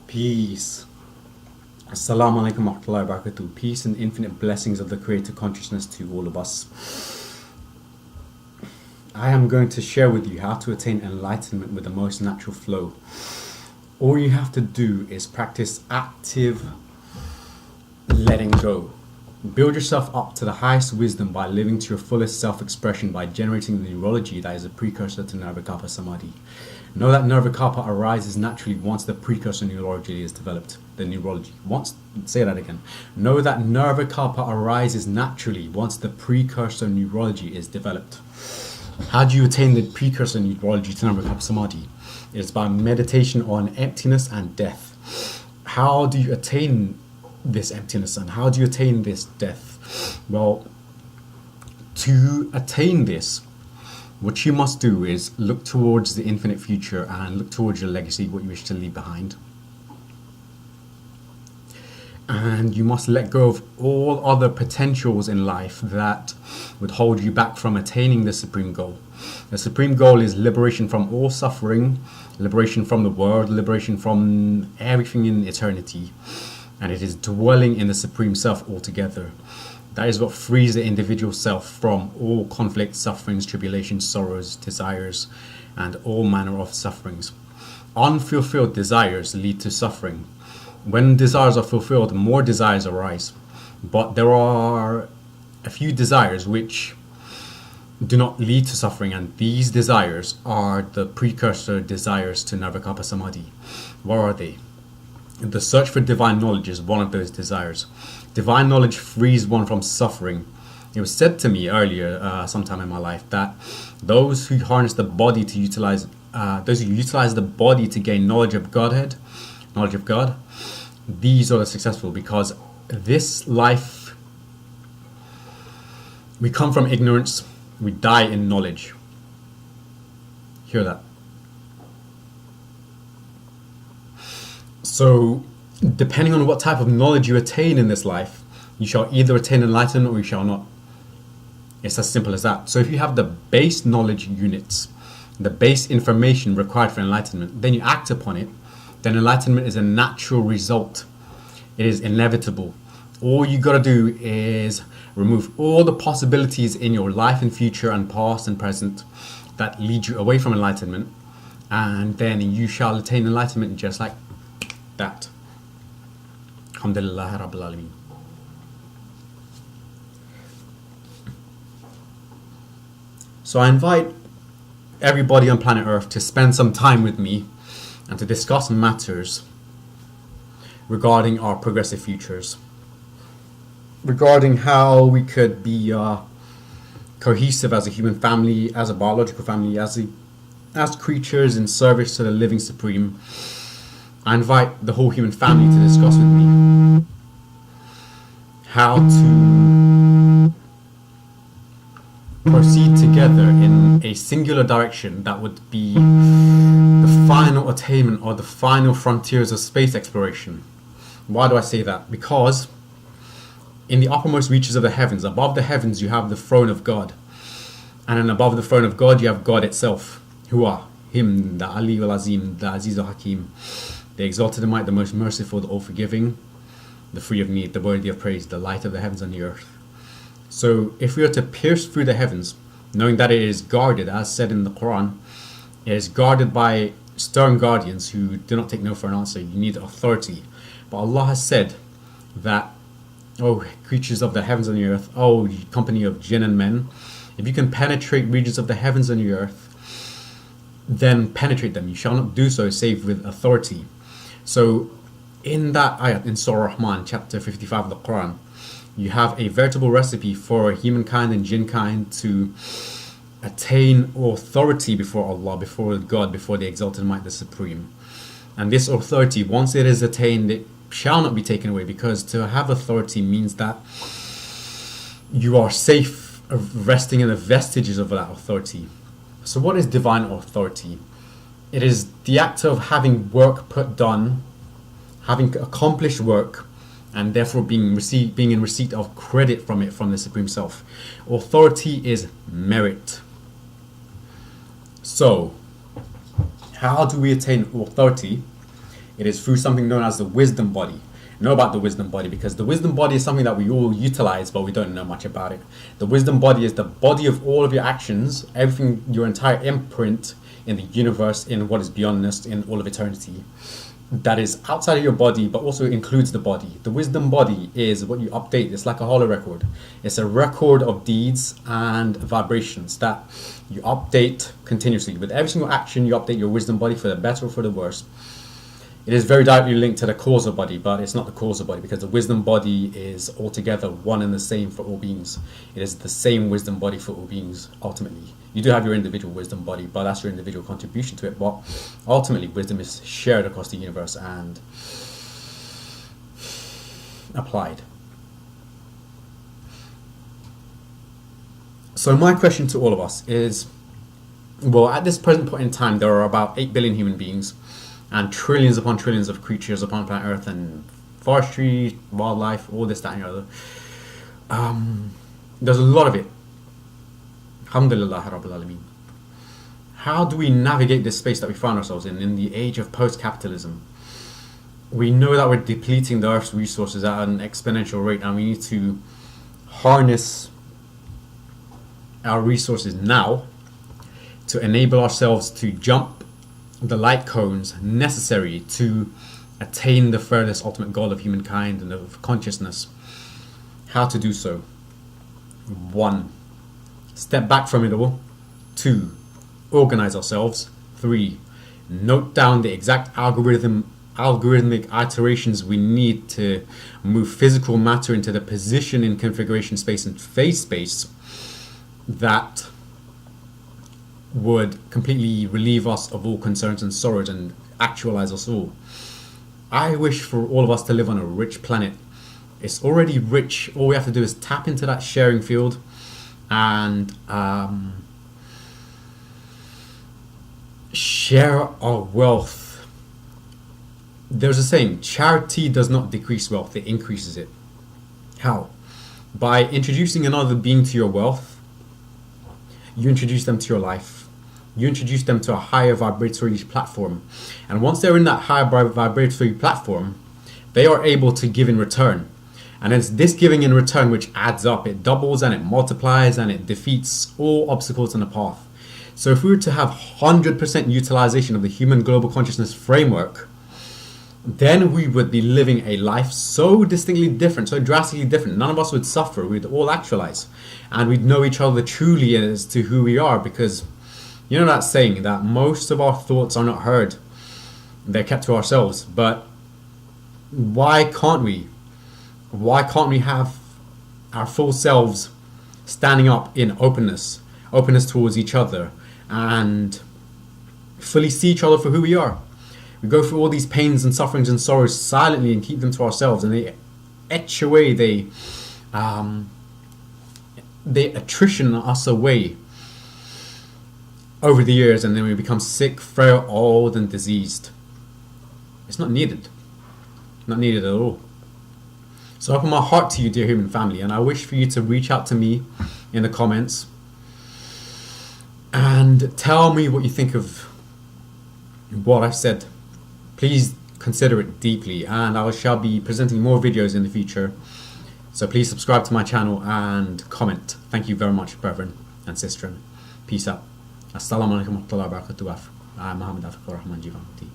Peace. Assalamu alaikum wa rahmatullahi wa barakatuh. Peace and infinite blessings of the Creator Consciousness to all of us. I am going to share with you how to attain enlightenment with the most natural flow. All you have to do is practice active letting go. Build yourself up to the highest wisdom by living to your fullest self-expression by generating the neurology that is a precursor to Nirvikalpa Samadhi. Know that Nirvikalpa arises naturally once the precursor neurology is developed. Say that again. Know that Nirvikalpa arises naturally once the precursor neurology is developed. How do you attain the precursor neurology to Nirvikalpa Samadhi? It is by meditation on emptiness and death. How do you attain this emptiness and how do you attain this death? Well, to attain this, what you must do is look towards the infinite future and look towards your legacy, what you wish to leave behind. And you must let go of all other potentials in life that would hold you back from attaining the supreme goal. The supreme goal is liberation from all suffering, liberation from the world, liberation from everything in eternity. And it is dwelling in the Supreme Self altogether. That is what frees the individual self from all conflict, sufferings, tribulations, sorrows, desires, and all manner of sufferings. Unfulfilled desires lead to suffering. When desires are fulfilled, more desires arise. But there are a few desires which do not lead to suffering, and these desires are the precursor desires to Nirvikalpa Samadhi. What are they? The search for divine knowledge is one of those desires. Divine knowledge frees one from suffering. It was said to me earlier, sometime in my life, that those who harness the body to utilize, those who utilize the body to gain knowledge of Godhead, knowledge of God, these are the successful, because this life, we come from ignorance, we die in knowledge. Hear that. So, depending on what type of knowledge you attain in this life, you shall either attain enlightenment or you shall not. It's as simple as that. So if you have the base knowledge units, the base information required for enlightenment, then you act upon it, then enlightenment is a natural result. It is inevitable. All you gotta do is remove all the possibilities in your life and future and past and present that lead you away from enlightenment, and then you shall attain enlightenment just like that. Alhamdulillah Rabbil Alameen. So I invite everybody on planet Earth to spend some time with me and to discuss matters regarding our progressive futures, regarding how we could be cohesive as a human family, as a biological family, as creatures in service to the living supreme. I invite the whole human family to discuss with me how to proceed together in a singular direction that would be the final attainment or the final frontiers of space exploration. Why do I say that? Because in the uppermost reaches of the heavens, above the heavens, you have the throne of God. And then above the throne of God, you have God itself. Who are Him, the Ali al Azim, the Aziz al Hakim, the exalted and might, the most merciful, the all-forgiving, the free of need, the worthy of praise, the light of the heavens and the earth. So if we are to pierce through the heavens, knowing that it is guarded, as said in the Quran, it is guarded by stern guardians who do not take no for an answer. You need authority. But Allah has said that, oh, creatures of the heavens and the earth, oh, company of jinn and men, if you can penetrate regions of the heavens and the earth, then penetrate them. You shall not do so save with authority. So in that ayat in Surah Rahman, chapter 55 of the Quran, you have a veritable recipe for humankind and jinn kind to attain authority before Allah, before God, before the exalted might, the supreme. And this authority, once it is attained, it shall not be taken away, because to have authority means that you are safe resting in the vestiges of that authority. So what is divine authority? It is the act of having work done, having accomplished work, and therefore being in receipt of credit from it, from the Supreme Self. Authority is merit. So, how do we attain authority? It is through something known as the wisdom body. Know about the wisdom body, because the wisdom body is something that we all utilize, but we don't know much about it. The wisdom body is the body of all of your actions, everything, your entire imprint in the universe, in what is beyondness, in all of eternity. That is outside of your body, but also includes the body. The wisdom body is what you update. It's like a holo record. It's a record of deeds and vibrations that you update continuously. With every single action, you update your wisdom body for the better or for the worse. It is very directly linked to the causal body, but it's not the causal body, because the wisdom body is altogether one and the same for all beings. It is the same wisdom body for all beings, ultimately. You do have your individual wisdom body, but that's your individual contribution to it. But ultimately, wisdom is shared across the universe and applied. So my question to all of us is, well, at this present point in time, there are about 8 billion human beings, and trillions upon trillions of creatures upon planet Earth, and forestry, wildlife, all this, that, and the other. There's a lot of it. Alhamdulillah Rabbil Alameen. How do we navigate this space that we find ourselves in the age of post-capitalism? We know that we're depleting the Earth's resources at an exponential rate, and we need to harness our resources now to enable ourselves to jump the light cones necessary to attain the furthest ultimate goal of humankind and of consciousness. How to do so? 1. Step back from it all. 2. Organize ourselves. 3. Note down the exact algorithmic iterations we need to move physical matter into the position in configuration space and phase space that would completely relieve us of all concerns and sorrows and actualize us all. I wish for all of us to live on a rich planet. It's already rich. All we have to do is tap into that sharing field and share our wealth. There's a saying, charity does not decrease wealth, it increases it. How? By introducing another being to your wealth, you introduce them to your life. You introduce them to a higher vibratory platform. And once they're in that higher vibratory platform, they are able to give in return. And it's this giving in return which adds up. It doubles and it multiplies and it defeats all obstacles in the path. So if we were to have 100% utilization of the human global consciousness framework, then we would be living a life so distinctly different, so drastically different. None of us would suffer. We'd all actualize. And we'd know each other truly as to who we are, because you know that saying that most of our thoughts are not heard. They're kept to ourselves. But why can't we? Why can't we have our full selves standing up in openness towards each other, and fully see each other for who we are? We go through all these pains and sufferings and sorrows silently and keep them to ourselves, and they etch away, they attrition us away over the years, and then we become sick, frail, old, and diseased. It's not needed. Not needed at all. So I open my heart to you, dear human family, and I wish for you to reach out to me in the comments and tell me what you think of what I've said. Please consider it deeply, and I shall be presenting more videos in the future. So please subscribe to my channel and comment. Thank you very much, brethren and sistren. Peace out. Assalamu alaikum wa rahmatullahi wa barakatuh. I'm Muhammad Afiq Rahman Jivanti.